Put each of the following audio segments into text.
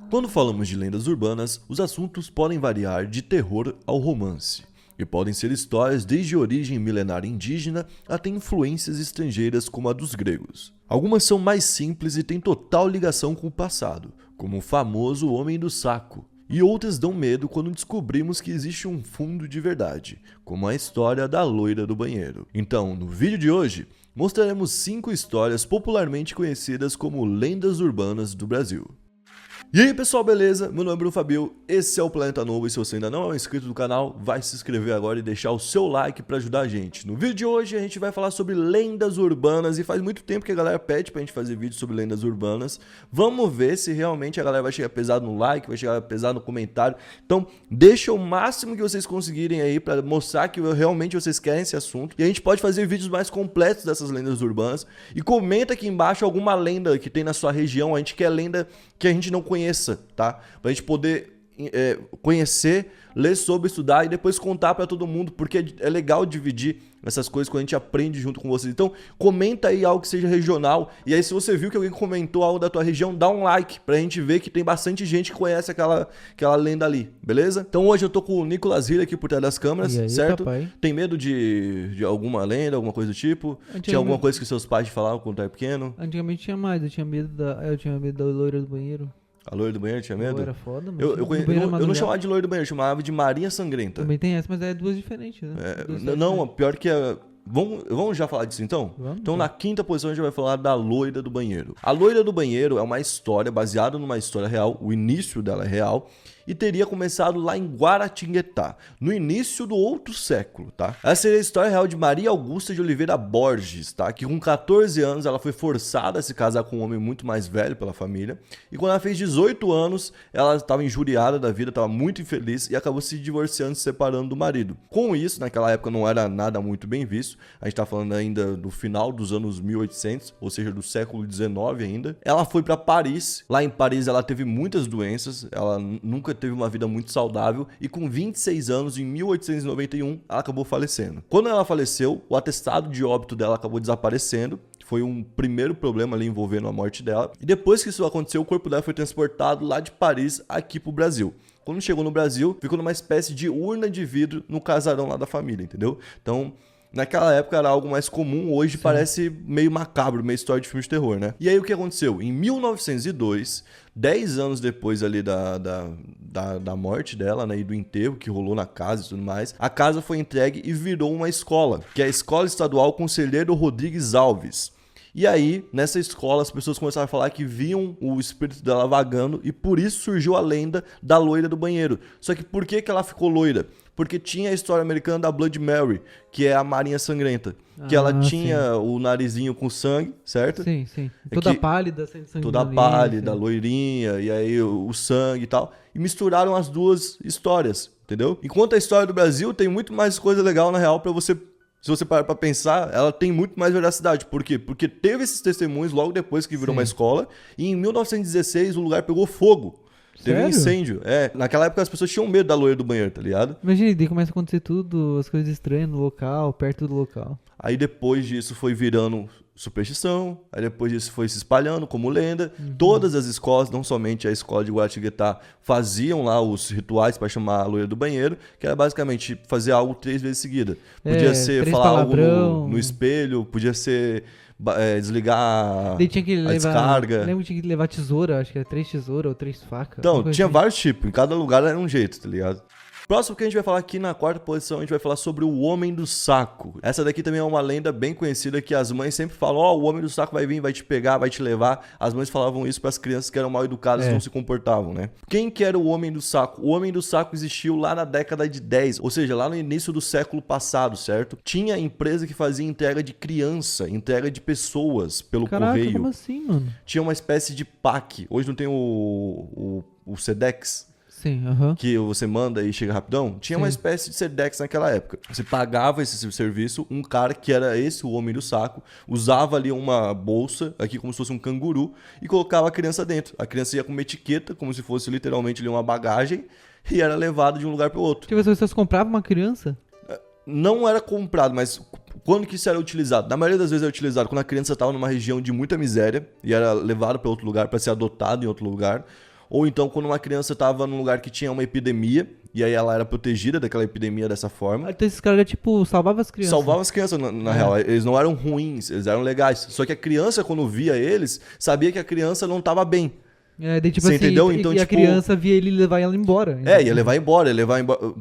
Quando falamos de lendas urbanas, os assuntos podem variar de terror ao romance, e podem ser histórias desde origem milenária indígena até influências estrangeiras como a dos gregos. Algumas são mais simples e têm total ligação com o passado, como o famoso Homem do Saco, e outras dão medo quando descobrimos que existe um fundo de verdade, como a história da loira do banheiro. Então, no vídeo de hoje, mostraremos 5 histórias popularmente conhecidas como lendas urbanas do Brasil. E aí pessoal, beleza? Meu nome é Bruno Fabio, esse é o Planeta Novo e se você ainda não é um inscrito do canal, vai se inscrever agora e deixar o seu like para ajudar a gente. No vídeo de hoje a gente vai falar sobre lendas urbanas e faz muito tempo que a galera pede pra gente fazer vídeo sobre lendas urbanas. Vamos ver se realmente a galera vai chegar pesado no like, vai chegar pesado no comentário. Então deixa o máximo que vocês conseguirem aí para mostrar que realmente vocês querem esse assunto. E a gente pode fazer vídeos mais completos dessas lendas urbanas. E comenta aqui embaixo alguma lenda que tem na sua região, a gente quer lenda que a gente não conheça, tá? Pra gente poder conhecer, ler sobre, estudar e depois contar pra todo mundo, porque é legal dividir essas coisas quando a gente aprende junto com vocês. Então, comenta aí algo que seja regional. E aí, se você viu que alguém comentou algo da tua região, dá um like pra gente ver que tem bastante gente que conhece aquela lenda ali, beleza? Então, hoje eu tô com o Nicolas Hill aqui por trás das câmeras, aí, certo? papai? Tem medo de alguma lenda, alguma coisa do tipo? Tinha alguma coisa que seus pais te falavam quando era pequeno? Antigamente tinha mais, eu tinha medo da loira do banheiro. A loira do banheiro tinha medo? Pô, era foda, mano. Eu não chamava de loira do banheiro, eu chamava de Marinha Sangrenta. Também tem essa, mas é duas diferentes, né? Não, pior que é... Vamos já falar disso então? Vamos, Então tá. na quinta posição a gente vai falar da loira do banheiro. A loira do banheiro é uma história baseada numa história real, o início dela é real, e teria começado lá em Guaratinguetá, no início do outro século, tá? Essa seria a história real de Maria Augusta de Oliveira Borges, tá? Que com 14 anos ela foi forçada a se casar com um homem muito mais velho pela família, e quando ela fez 18 anos, ela estava injuriada da vida, estava muito infeliz e acabou se divorciando, se separando do marido. Com isso, naquela época não era nada muito bem visto, a gente tá falando ainda do final dos anos 1800, ou seja, do século 19 ainda. Ela foi para Paris, lá em Paris ela teve muitas doenças, ela nunca teve uma vida muito saudável e com 26 anos, em 1891, ela acabou falecendo. Quando ela faleceu, o atestado de óbito dela acabou desaparecendo, foi um primeiro problema ali envolvendo a morte dela. E depois que isso aconteceu, o corpo dela foi transportado lá de Paris aqui pro Brasil. Quando chegou no Brasil, ficou numa espécie de urna de vidro no casarão lá da família, entendeu? Então, naquela época era algo mais comum, hoje Sim. Parece meio macabro, meio história de filme de terror, né? E aí o que aconteceu? Em 1902, 10 anos depois ali da morte dela, né, e do enterro que rolou na casa e tudo mais, a casa foi entregue e virou uma escola, que é a Escola Estadual Conselheiro Rodrigues Alves. E aí, nessa escola, as pessoas começaram a falar que viam o espírito dela vagando e por isso surgiu a lenda da loira do banheiro. Só que por que ela ficou loira? Porque tinha a história americana da Blood Mary, que é a Marinha Sangrenta. Que ela tinha o narizinho com sangue, certo? Sim, sim. Toda pálida, sem sangue. Toda pálida, loirinha, e aí o sangue e tal. E misturaram as duas histórias, entendeu? Enquanto a história do Brasil tem muito mais coisa legal, na real, pra você... Se você parar pra pensar, ela tem muito mais veracidade. Por quê? Porque teve esses testemunhos logo depois que virou uma escola. E em 1916 o lugar pegou fogo. Teve um incêndio. Naquela época as pessoas tinham medo da loira do banheiro, tá ligado? Imagina, daí começa a acontecer tudo, as coisas estranhas no local, perto do local. Aí depois disso foi virando superstição, aí depois disso foi se espalhando como lenda. Todas as escolas, não somente a escola de Guaratinguetá, faziam lá os rituais para chamar a loira do banheiro, que era basicamente fazer algo 3 vezes seguida. Podia ser falar algo no espelho, podia ser desligar a descarga. Lembro que tinha que levar tesoura, acho que era 3 tesouras ou 3 facas. Então, tinha vários tipos, em cada lugar era um jeito, tá ligado? Próximo que a gente vai falar aqui na quarta posição, a gente vai falar sobre o Homem do Saco. Essa daqui também é uma lenda bem conhecida que as mães sempre falam, o Homem do Saco vai vir, vai te pegar, vai te levar. As mães falavam isso para as crianças que eram mal educadas e não se comportavam, né? Quem que era o Homem do Saco? O Homem do Saco existiu lá na década de 10, ou seja, lá no início do século passado, certo? Tinha empresa que fazia entrega de criança, entrega de pessoas pelo correio. Como assim, mano? Tinha uma espécie de PAC. Hoje não tem o Sedex? Sim, que você manda e chega rapidão, tinha uma espécie de Sedex naquela época. Você pagava esse serviço, um cara que era o Homem do Saco, usava ali uma bolsa, aqui como se fosse um canguru, e colocava a criança dentro. A criança ia com uma etiqueta, como se fosse literalmente ali uma bagagem, e era levada de um lugar para o outro. Tipo, as pessoas compravam uma criança? Não era comprado, mas quando que isso era utilizado? Na maioria das vezes era utilizado quando a criança estava numa região de muita miséria e era levada para outro lugar para ser adotado em outro lugar. Ou então quando uma criança tava num lugar que tinha uma epidemia, e aí ela era protegida daquela epidemia dessa forma. Então esses caras, tipo, salvavam as crianças. Salvavam as crianças, na real. Eles não eram ruins, eles eram legais. Só que a criança, quando via eles, sabia que a criança não tava bem. Daí, tipo Você assim, entendeu? e Então, a tipo, criança via ele levar ela embora. ia levar embora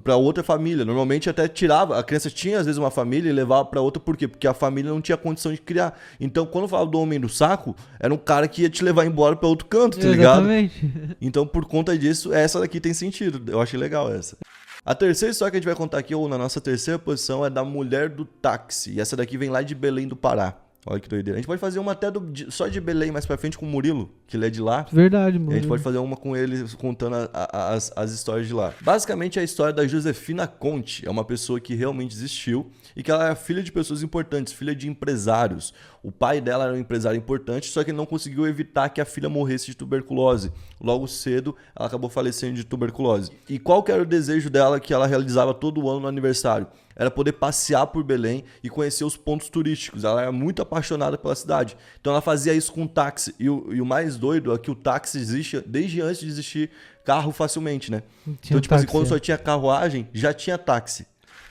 pra outra família. Normalmente até tirava, a criança tinha às vezes uma família e levava pra outra, por quê? Porque a família não tinha condição de criar. Então, quando falava do homem do saco, era um cara que ia te levar embora pra outro canto, tá ligado? Exatamente. Então, por conta disso, essa daqui tem sentido. Eu achei legal essa. A terceira história que a gente vai contar aqui, ou na nossa terceira posição, é da mulher do táxi. E essa daqui vem lá de Belém do Pará. Olha que doideira. A gente pode fazer uma até só de Belém mais pra frente com o Murilo, que ele é de lá. Verdade, mano. A gente pode fazer uma com ele contando as histórias de lá. Basicamente é a história da Josefina Conte. É uma pessoa que realmente existiu e que ela era filha de pessoas importantes, filha de empresários. O pai dela era um empresário importante, só que ele não conseguiu evitar que a filha morresse de tuberculose. Logo cedo, ela acabou falecendo de tuberculose. E qual que era o desejo dela que ela realizava todo ano no aniversário? Era poder passear por Belém e conhecer os pontos turísticos. Ela era muito apaixonada pela cidade. Então ela fazia isso com táxi. E o mais doido é que o táxi existe desde antes de existir carro facilmente, né? Então, tipo assim, quando só tinha carruagem, já tinha táxi.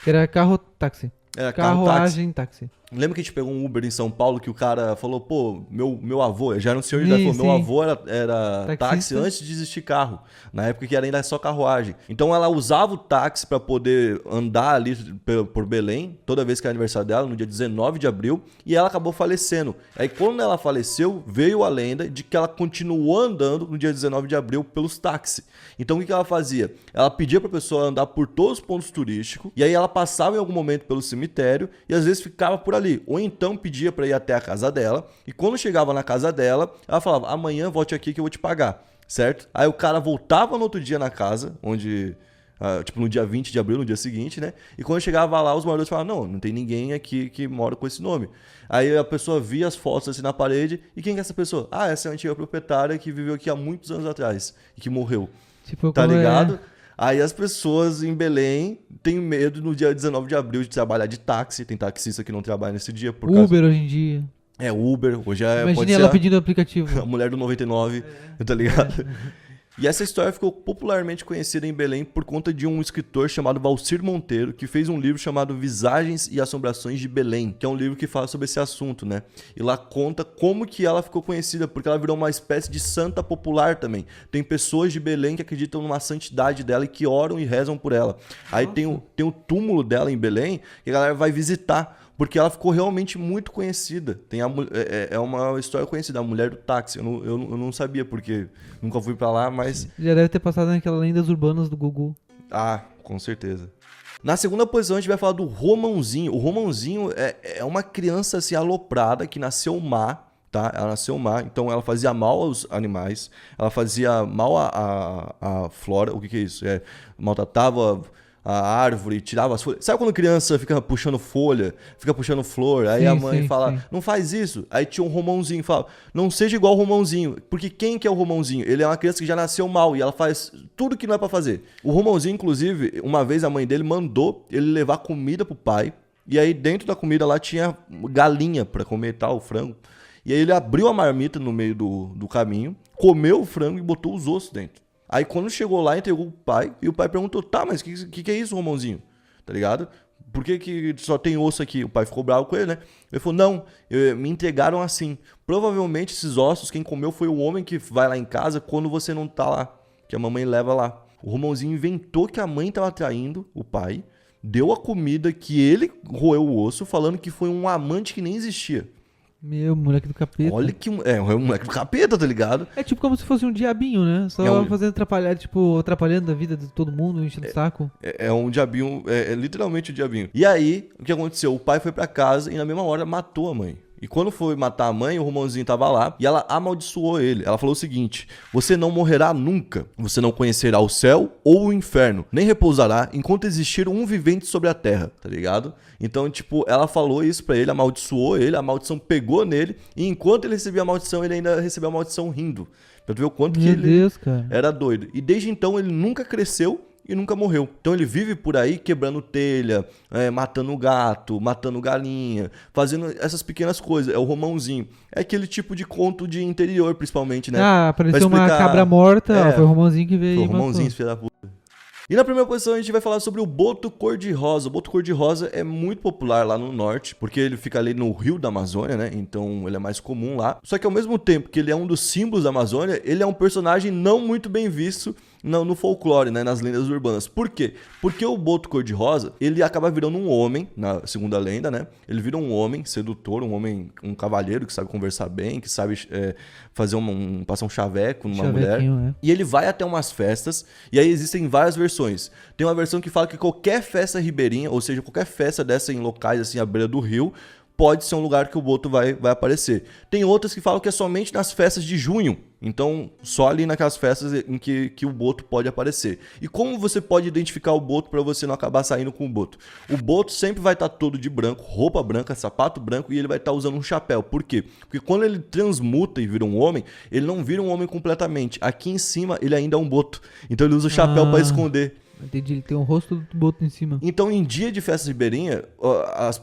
Era carro-táxi. Era Carruagem, táxi. Lembra que a gente pegou um Uber em São Paulo que o cara falou, pô, meu avô, já era um senhor de idade, falou, meu avô era táxi antes de existir carro, na época que era ainda só carruagem. Então ela usava o táxi para poder andar ali por Belém, toda vez que era aniversário dela, no dia 19 de abril, e ela acabou falecendo. Aí quando ela faleceu, veio a lenda de que ela continuou andando no dia 19 de abril pelos táxis. Então o que ela fazia? Ela pedia pra pessoa andar por todos os pontos turísticos, e aí ela passava em algum momento pelo cemitério, e às vezes ficava por ali. Ou então pedia para ir até a casa dela. E quando chegava na casa dela, ela falava, amanhã volte aqui que eu vou te pagar. Certo? Aí o cara voltava no outro dia na casa, onde... tipo no dia 20 de abril, no dia seguinte, né? E quando chegava lá, os moradores falavam, não tem ninguém aqui que mora com esse nome. Aí a pessoa via as fotos assim na parede. E quem é essa pessoa? Ah, essa é a antiga proprietária que viveu aqui há muitos anos atrás. E que morreu. Tipo, tá ligado? Aí as pessoas em Belém têm medo no dia 19 de abril de trabalhar de táxi. Tem taxista que não trabalha nesse dia. Por Uber hoje em dia. É, Uber. Hoje pode Imagine ser ela pedindo aplicativo. a mulher do 99, tá ligado? E essa história ficou popularmente conhecida em Belém por conta de um escritor chamado Valcir Monteiro, que fez um livro chamado Visagens e Assombrações de Belém, que é um livro que fala sobre esse assunto, né? E lá conta como que ela ficou conhecida, porque ela virou uma espécie de santa popular também. Tem pessoas de Belém que acreditam numa santidade dela e que oram e rezam por ela. Aí tem o túmulo dela em Belém, que a galera vai visitar, porque ela ficou realmente muito conhecida. É uma história conhecida, a mulher do táxi. Eu não sabia, porque nunca fui pra lá, mas... Já deve ter passado naquela lendas urbanas do Gugu. Ah, com certeza. Na segunda posição a gente vai falar do Romãozinho. O Romãozinho é uma criança assim, aloprada que nasceu má, tá? Ela nasceu má, então ela fazia mal aos animais, ela fazia mal à flora. O que é isso? Maltratava a árvore, tirava as folhas. Sabe quando criança fica puxando folha, fica puxando flor? Aí a mãe fala, não faz isso. Aí tinha um Romãozinho, fala, não seja igual o Romãozinho. Porque quem que é o Romãozinho? Ele é uma criança que já nasceu mal e ela faz tudo que não é pra fazer. O Romãozinho, inclusive, uma vez a mãe dele mandou ele levar comida pro pai. E aí dentro da comida lá tinha galinha pra comer tal, frango. E aí ele abriu a marmita no meio do caminho, comeu o frango e botou os ossos dentro. Aí quando chegou lá, entregou pro pai, e o pai perguntou, tá, mas o que é isso, Romãozinho? Tá ligado? Por que só tem osso aqui? O pai ficou bravo com ele, né? Ele falou, não, me entregaram assim. Provavelmente esses ossos, quem comeu foi o homem que vai lá em casa quando você não tá lá, que a mamãe leva lá. O Romãozinho inventou que a mãe tava traindo o pai, deu a comida que ele roeu o osso, falando que foi um amante que nem existia. Meu, moleque do capeta. Olha que... É um moleque do capeta, tá ligado? É tipo como se fosse um diabinho, né? Só fazendo atrapalhar, tipo, atrapalhando a vida de todo mundo, enchendo o saco. É um diabinho, é literalmente um diabinho. E aí, o que aconteceu? O pai foi pra casa e na mesma hora matou a mãe. E quando foi matar a mãe, o Romãozinho tava lá e ela amaldiçoou ele. Ela falou o seguinte, você não morrerá nunca, você não conhecerá o céu ou o inferno, nem repousará enquanto existir um vivente sobre a terra, tá ligado? Então, tipo, ela falou isso pra ele, amaldiçoou ele, a maldição pegou nele e enquanto ele recebia a maldição, ele ainda recebeu a maldição rindo. Pra tu ver o quanto que ele era doido. E desde então ele nunca cresceu e nunca morreu. Então ele vive por aí quebrando telha, matando gato, matando galinha, fazendo essas pequenas coisas. É o Romãozinho. É aquele tipo de conto de interior, principalmente, né? Ah, apareceu uma cabra morta, foi o Romãozinho que veio. Foi o Romãozinho, filho da puta. E na primeira posição a gente vai falar sobre o boto cor-de-rosa. O boto cor-de-rosa é muito popular lá no norte, porque ele fica ali no rio da Amazônia, né? Então ele é mais comum lá. Só que ao mesmo tempo que ele é um dos símbolos da Amazônia, ele é um personagem não muito bem visto no folclore, né? Nas lendas urbanas. Por quê? Porque o boto cor-de-rosa, ele acaba virando um homem, na segunda lenda, né? Ele vira um homem sedutor, um cavalheiro que sabe conversar bem, que sabe fazer passar um chaveco numa mulher. Né? E ele vai até umas festas, e aí existem várias versões. Tem uma versão que fala que qualquer festa ribeirinha, ou seja, qualquer festa dessa em locais assim à beira do rio, pode ser um lugar que o boto vai aparecer. Tem outras que falam que é somente nas festas de junho. Então, só ali naquelas festas em que o boto pode aparecer. E como você pode identificar o boto para você não acabar saindo com o boto? O boto sempre vai estar todo de branco, roupa branca, sapato branco, e ele vai estar usando um chapéu. Por quê? Porque quando ele transmuta e vira um homem, ele não vira um homem completamente. Aqui em cima, ele ainda é um boto. Então, ele usa o chapéu para esconder. Entendi, ele tem um rosto do boto em cima. Então, em dia de festa ribeirinha,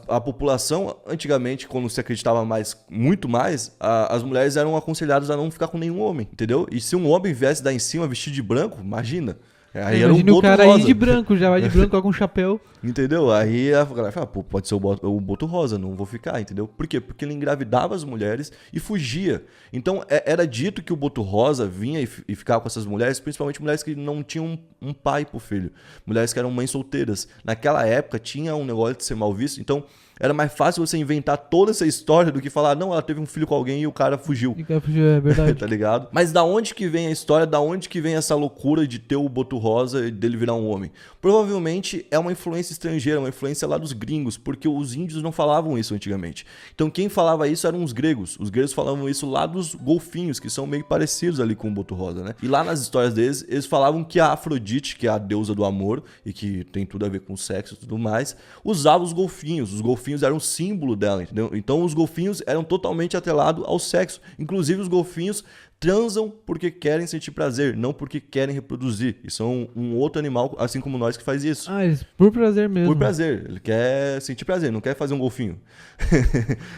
a população, antigamente, quando se acreditava muito mais, as mulheres eram aconselhadas a não ficar com nenhum homem, entendeu? E se um homem viesse dar em cima vestido de branco, imagina. Aí era um boto rosa. O cara aí de branco, já vai de branco com um chapéu. Entendeu? Aí a galera fala, pô, pode ser o boto rosa, não vou ficar, entendeu? Por quê? Porque ele engravidava as mulheres e fugia. Então, era dito que o boto rosa vinha e ficava com essas mulheres, principalmente mulheres que não tinham um pai pro filho. Mulheres que eram mães solteiras. Naquela época, tinha um negócio de ser mal visto, então era mais fácil você inventar toda essa história do que falar, não, ela teve um filho com alguém e o cara fugiu. E o cara fugiu, é verdade. Tá ligado? Mas da onde que vem a história, da onde que vem essa loucura de ter o boto rosa e dele virar um homem? Provavelmente é uma influência estrangeira, uma influência lá dos gringos, porque os índios não falavam isso antigamente. Então quem falava isso eram os gregos. Os gregos falavam isso lá dos golfinhos, que são meio parecidos ali com o boto rosa, né? E lá nas histórias deles, eles falavam que a Afrodite, que é a deusa do amor, e que tem tudo a ver com sexo e tudo mais, usava os golfinhos. Os golfinhos eram um símbolo dela, entendeu? Então os golfinhos eram totalmente atrelados ao sexo. Inclusive os golfinhos transam porque querem sentir prazer, não porque querem reproduzir. E são um outro animal, assim como nós, que faz isso. Ah, eles por prazer mesmo. Por prazer. Ele quer sentir prazer, não quer fazer um golfinho.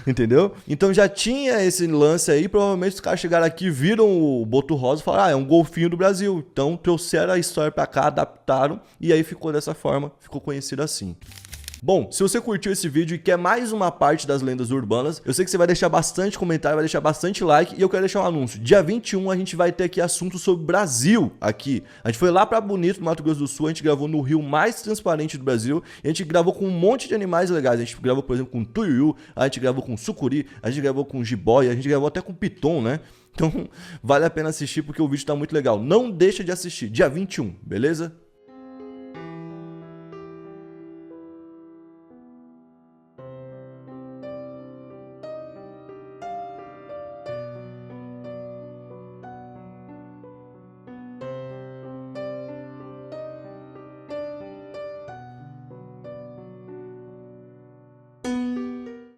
Entendeu? Então já tinha esse lance aí, provavelmente os caras chegaram aqui, viram o boto rosa e falaram, é um golfinho do Brasil. Então trouxeram a história pra cá, adaptaram, e aí ficou dessa forma, ficou conhecido assim. Bom, se você curtiu esse vídeo e quer mais uma parte das lendas urbanas, eu sei que você vai deixar bastante comentário, vai deixar bastante like, e eu quero deixar um anúncio. Dia 21 a gente vai ter aqui assunto sobre Brasil aqui. A gente foi lá pra Bonito, no Mato Grosso do Sul, a gente gravou no rio mais transparente do Brasil, e a gente gravou com um monte de animais legais. A gente gravou, por exemplo, com tuiuiu, a gente gravou com sucuri, a gente gravou com jiboia, a gente gravou até com piton, né? Então vale a pena assistir porque o vídeo tá muito legal. Não deixa de assistir, dia 21, beleza?